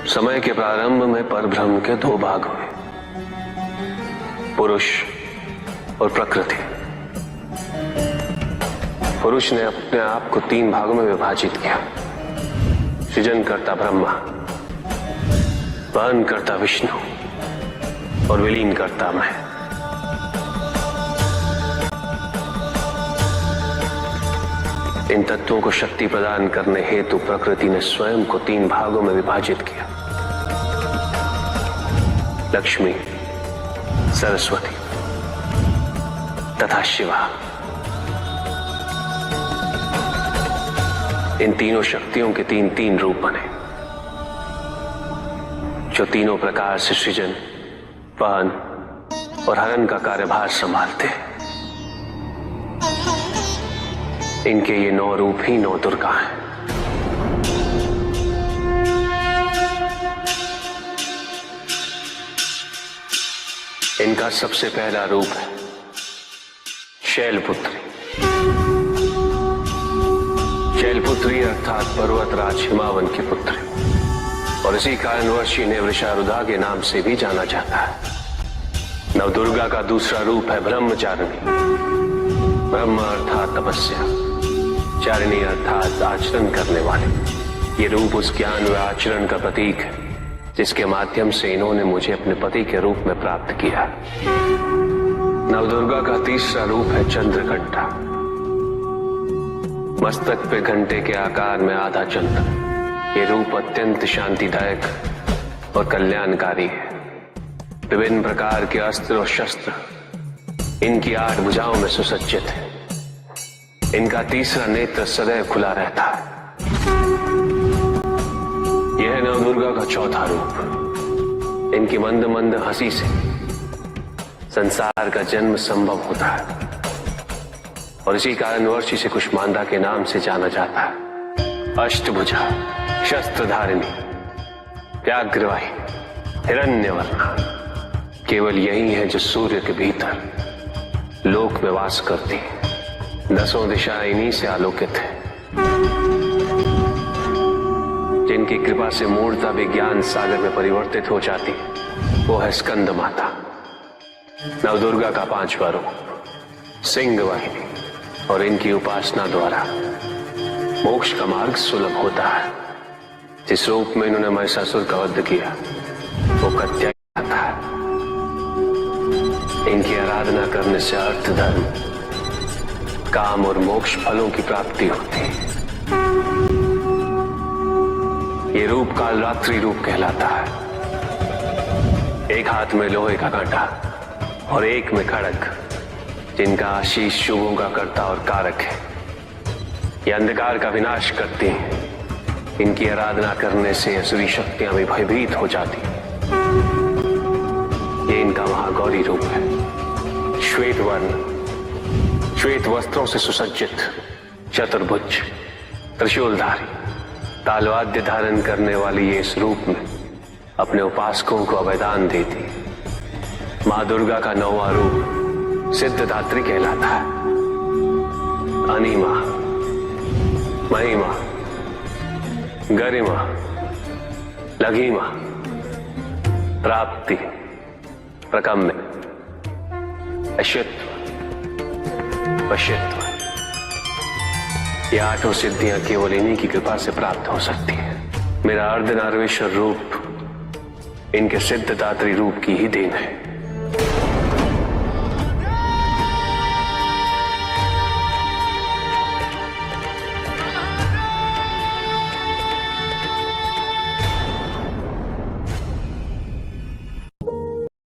समय के प्रारंभ में परब्रह्म के दो भाग हुए, पुरुष और प्रकृति। पुरुष ने अपने आप को तीन भागों में विभाजित किया, सृजन करता ब्रह्मा, वहन करता विष्णु और विलीन करता मैं। इन तत्वों को शक्ति प्रदान करने हेतु प्रकृति ने स्वयं को तीन भागों में विभाजित किया, लक्ष्मी, सरस्वती तथा शिवा। इन तीनों शक्तियों के तीन तीन रूप बने, जो तीनों प्रकार से सृजन, वहन और हरण का कार्यभार संभालते हैं। इनके ये 9 रूप ही 9 दुर्गा हैं। इनका सबसे पहला रूप है शैलपुत्री। शैलपुत्री अर्थात पर्वतराज हिमावन की पुत्री, और इसी कारणवश इन्हें वृषारुधा के नाम से भी जाना जाता है। नवदुर्गा का दूसरा रूप है ब्रह्मचारिणी। ब्रह्म अर्थात तपस्या, चारिणी अर्थात आचरण करने वाले। ये रूप उस ज्ञान व आचरण का प्रतीक है जिसके माध्यम से इन्होंने मुझे अपने पति के रूप में प्राप्त किया। नवदुर्गा का तीसरा रूप है चंद्रघंटा। मस्तक पे घंटे के आकार में आधा चंद्र। ये रूप अत्यंत शांतिदायक और कल्याणकारी है। विभिन्न प्रकार के अस्त्र और शस्त्र इनकी 8 भुजाओं में सुसज्जित है। इनका तीसरा नेत्र सदैव खुला रहता है। यह है नवदुर्गा का चौथा रूप। इनकी मंद मंद हंसी से संसार का जन्म संभव होता है, और इसी कारणवश इसे कुष्मांडा के नाम से जाना जाता है। अष्टभुजा, शस्त्रधारिणी, व्याघ्रवाही, हिरण्यवर्णा, केवल यही है जो सूर्य के भीतर लोक में वास करती है। 10 दिशाएं इन्हीं से आलोकित है। जिनकी कृपा से मूर्ता विज्ञान सागर में परिवर्तित हो जाती है, वो है स्कंद माता। नवदुर्गा का 5वां रूप सिंह वाहिनी, और इनकी उपासना द्वारा मोक्ष का मार्ग सुलभ होता है। जिस रूप में इन्होंने महिषासुर का वध किया वो कत्या आता है। इनकी आराधना करने से अर्थ, धर्म, काम और मोक्ष फलों की प्राप्ति होती है। ये रूप कालरात्रि रूप कहलाता है। एक हाथ में लोहे का कांटा और एक में खड़ग, जिनका आशीष शुभों का कर्ता और कारक है। ये अंधकार का विनाश करती हैं। इनकी आराधना करने से असुरी शक्तियां भी भयभीत हो जाती हैं। ये इनका महागौरी रूप है। श्वेत वर्ण, श्वेत वस्त्रों से सुसज्जित, चतुर्भुज, त्रिशूलधारी, तालवाद्य धारण करने वाली ये इस रूप में अपने उपासकों को अभयदान देती। मां दुर्गा का 9वां रूप सिद्धदात्री कहलाता है। अनिमा, महिमा, गरिमा, लघिमा, प्राप्ति, प्रकम्य, अश्वत्व, वश्यत्व। ये 8 सिद्धियां केवल इन्हीं की कृपा से प्राप्त हो सकती है। मेरा अर्धनारीश्वर रूप इनके सिद्धदात्री रूप की ही देन है।